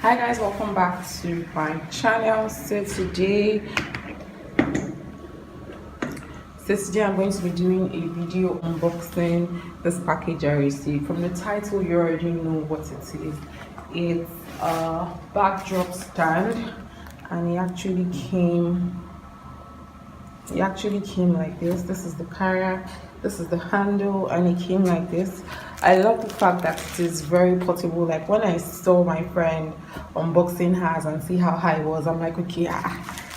Hi guys, welcome back to my channel. So today I'm going to be doing a video unboxing this package I received. From the title you already know what it is. It's a backdrop stand, and it actually came like this. This is the carrier, this is the handle, and it came like this. I love the fact that it is very portable. Like when I saw my friend unboxing hers and see how high it was, I'm like, okay,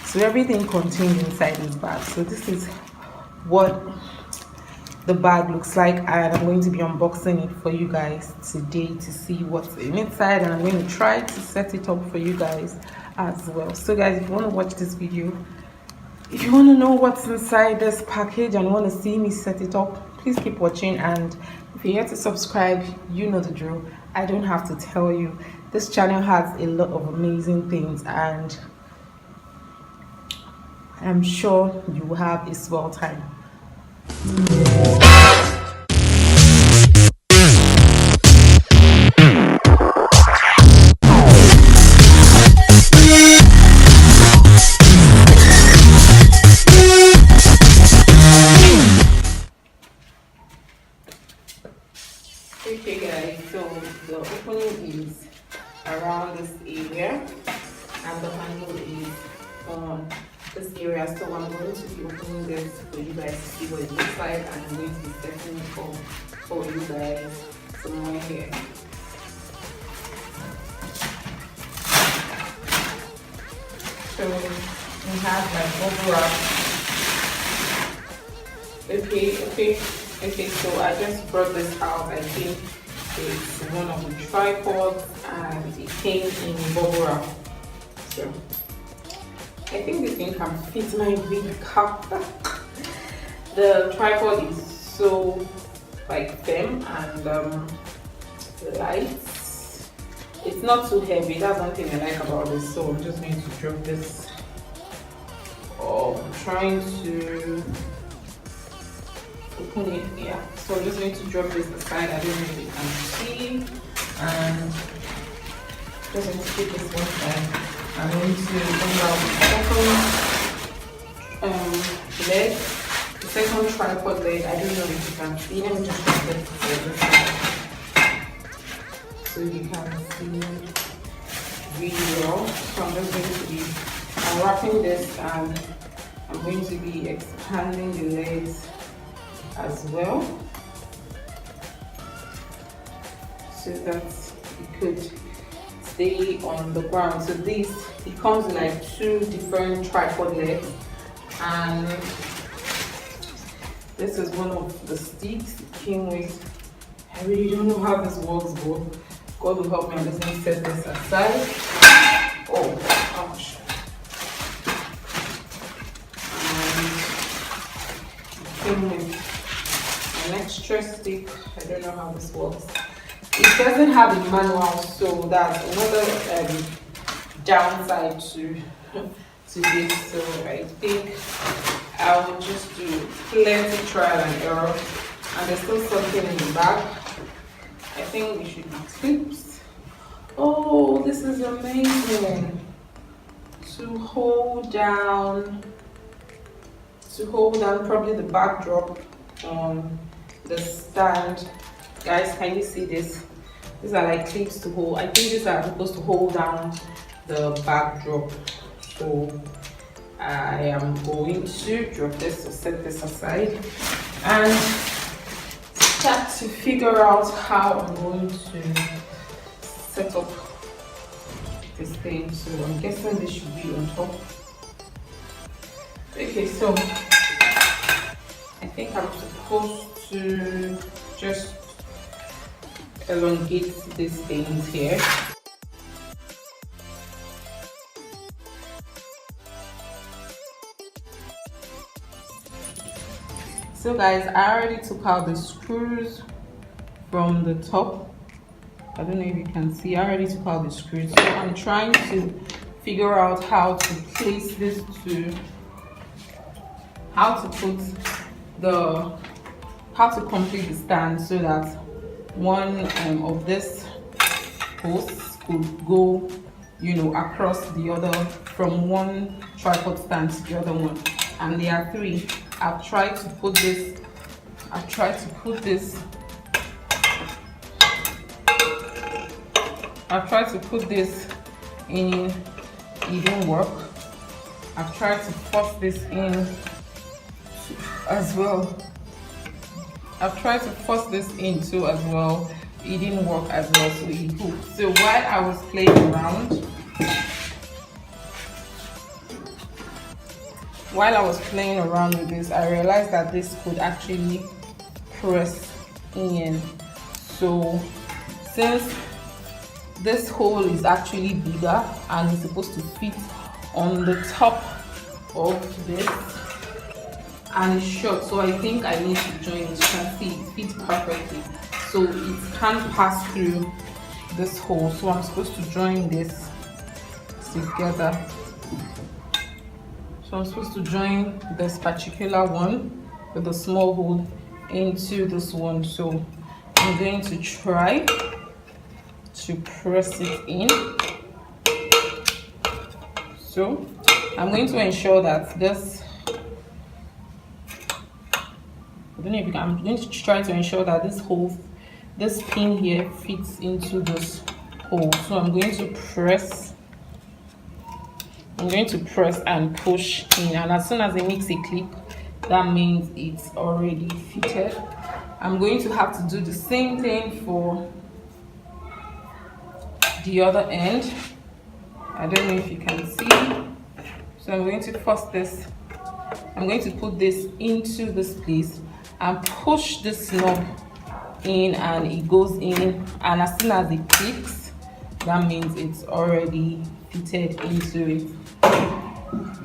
so everything contained inside this bag. So this is what the bag looks like, and I'm going to be unboxing it for you guys today to see what's inside, and I'm going to try to set it up for you guys as well. So guys, if you want to watch this video, if you want to know what's inside this package and want to see me set it up, please keep watching. And if you're here to subscribe, you know the drill. I don't have to tell you, this channel has a lot of amazing things, and I'm sure you will have a swell time. Okay guys, so the opening is around this area and the handle is on this area. So I'm going to be opening this for you guys to see what it looks like, and I'm going to be setting it up for you guys somewhere here. So we have like bubble wrap. Okay, so I just brought this out. I think it's one of the tripods and it came in bubble wrap. So I think this thing can fit my big cup. The tripod is so like firm and light. It's not too heavy. That's one thing I like about this. So I'm just going to drop this. I'm trying to open it. Yeah, so I'm just going to drop this aside. I don't know if you can see, and just going to keep this one side. I'm going to bring out the second leg, the second tripod leg. I don't know if you can see. Let me just drop this side so you can see really well. So I'm just going to be unwrapping this, and I'm going to be expanding the legs as well, so that it could stay on the ground. So it comes with like two different tripod legs, and this is one of the sticks it came with. I really don't know how this works, but God will help me. I'm just going to set this aside. Oh, ouch. And it came with an extra stick. I don't know how this works. It doesn't have a manual, so that's another downside to this. So I think I will just do plenty trial and error. And there's still something in the back. I think we should be clips. Oh, this is amazing. To hold down probably the backdrop on the stand. Guys, can you see this? These are like clips to hold. I think these are supposed to hold down the backdrop. So I am going to drop this to set this aside and start to figure out how I'm going to set up this thing. So I'm guessing this should be on top. Okay, so I think I'm supposed to just elongate these things here. So guys, I already took out the screws from the top. I don't know if you can see, I already took out the screws. So I'm trying to figure out how to place this how to complete the stand so that one of this posts could go you know, across the other, from one tripod stand to the other one. And there are three. I've tried to put this in, it didn't work. I've tried to force this in as well. It didn't work as well, so it hooked. So while I was playing around with this, I realized that this could actually press in. So since this hole is actually bigger and it's supposed to fit on the top of this, and it's short, so I think I need to join it. You can see it fits perfectly, so it can't pass through this hole. So I'm supposed to join this together. So I'm supposed to join this particular one with the small hole into this one. So I'm going to try to press it in. So I'm going to ensure that this, I'm going to try to ensure that this pin here fits into this hole. So I'm going to press and push in, and as soon as it makes a click, that means it's already fitted. I'm going to have to do the same thing for the other end. I don't know if you can see. So I'm going to force this. I'm going to put this into this place and push this knob in, and it goes in, and as soon as it clicks, that means it's already fitted into it.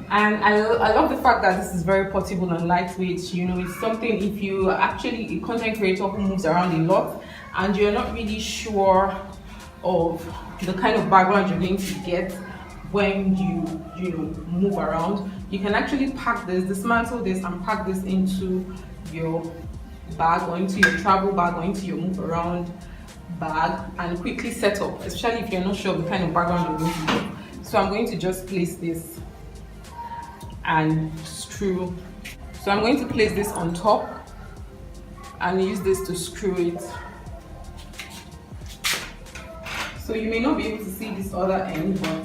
And I love the fact that this is very portable and lightweight. You know, it's something, if you are actually a content creator who moves around a lot and you're not really sure of the kind of background you're going to get when you know, move around, you can actually pack this, dismantle this, and pack this into your bag, or into your travel bag, or into your move around bag, and quickly set up, especially if you're not sure of the kind of background you're going to get. So I'm going to just place this and screw. So I'm going to place this on top and use this to screw it. So you may not be able to see this other end, but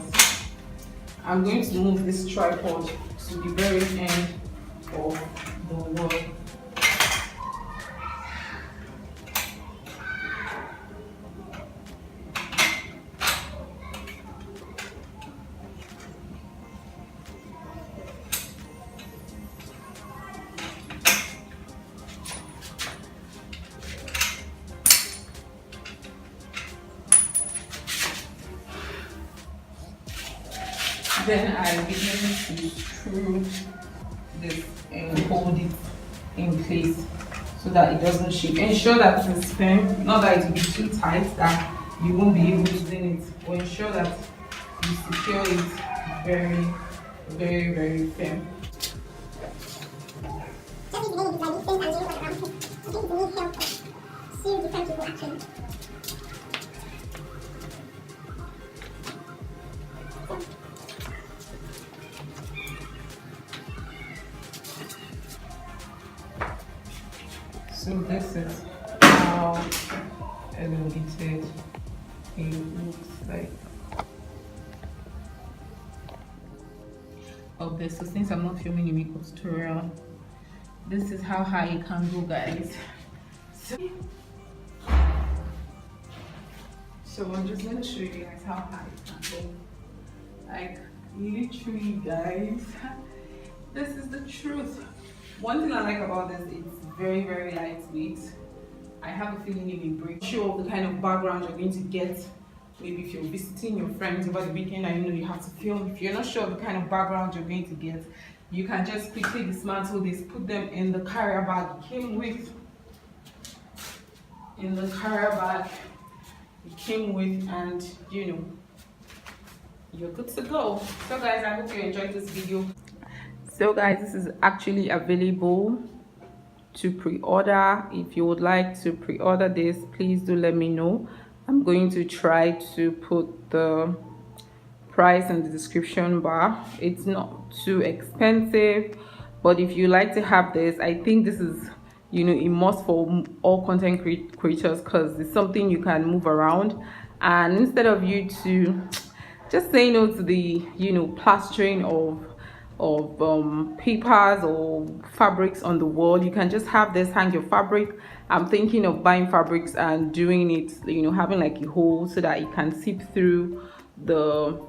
I'm going to move this tripod to the very end of the wall. Then I begin to screw this and hold it in place so that it doesn't shake. Ensure that it's firm, not that it will be too tight that you won't be able to clean it, but ensure that you secure it very, very, very firm. So this is how elongated it looks like. Okay, so since I'm not filming a makeup tutorial, this is how high it can go, guys. So I'm just gonna show you guys how high it can go. Like, literally, guys, this is the truth. One thing I like about this, it's very, very lightweight. I have a feeling it will break. Sure of the kind of background you're going to get. Maybe if you're visiting your friends over the weekend and you know you have to film. If you're not sure of the kind of background you're going to get, you can just quickly dismantle this, put them in the carrier bag it came with. In the carrier bag it came with, and you know, you're good to go. So guys, I hope you enjoyed this video. So guys, this is actually available to pre-order. If you would like to pre-order this, please do let me know. I'm going to try to put the price in the description bar. It's not too expensive, but if you like to have this, I think this is, you know, a must for all content creators, because it's something you can move around. And instead of you to just say no to the, you know, plastering of papers or fabrics on the wall, you can just have this, hang your fabric. I'm thinking of buying fabrics and doing it, you know, having like a hole so that it can seep through the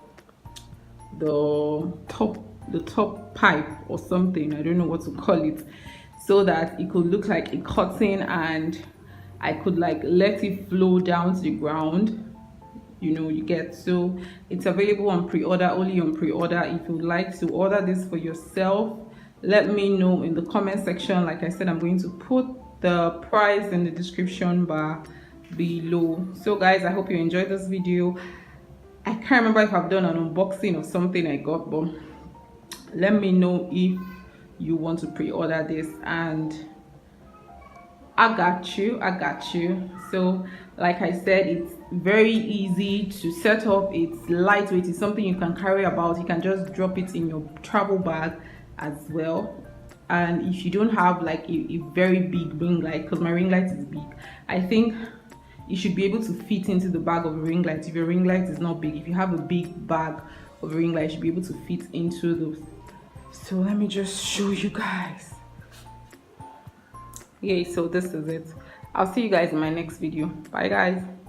top pipe or something, I don't know what to call it, so that it could look like a curtain and I could like let it flow down to the ground, you know, you get. So it's available on pre-order, only on pre-order. If you would like to order this for yourself, let me know in the comment section. Like I said, I'm going to put the price in the description bar below. So guys, I hope you enjoyed this video. I can't remember if I've done an unboxing of something I got, but let me know if you want to pre-order this, and I got you. So like I said, it's very easy to set up. It's lightweight. It's something you can carry about. You can just drop it in your travel bag as well. And if you don't have like a very big ring light, because my ring light is big, I think you should be able to fit into the bag of a ring light. If your ring light is not big, if you have a big bag of a ring light, you should be able to fit into those. So let me just show you guys. Yeah, so this is it. I'll see you guys in my next video. Bye guys.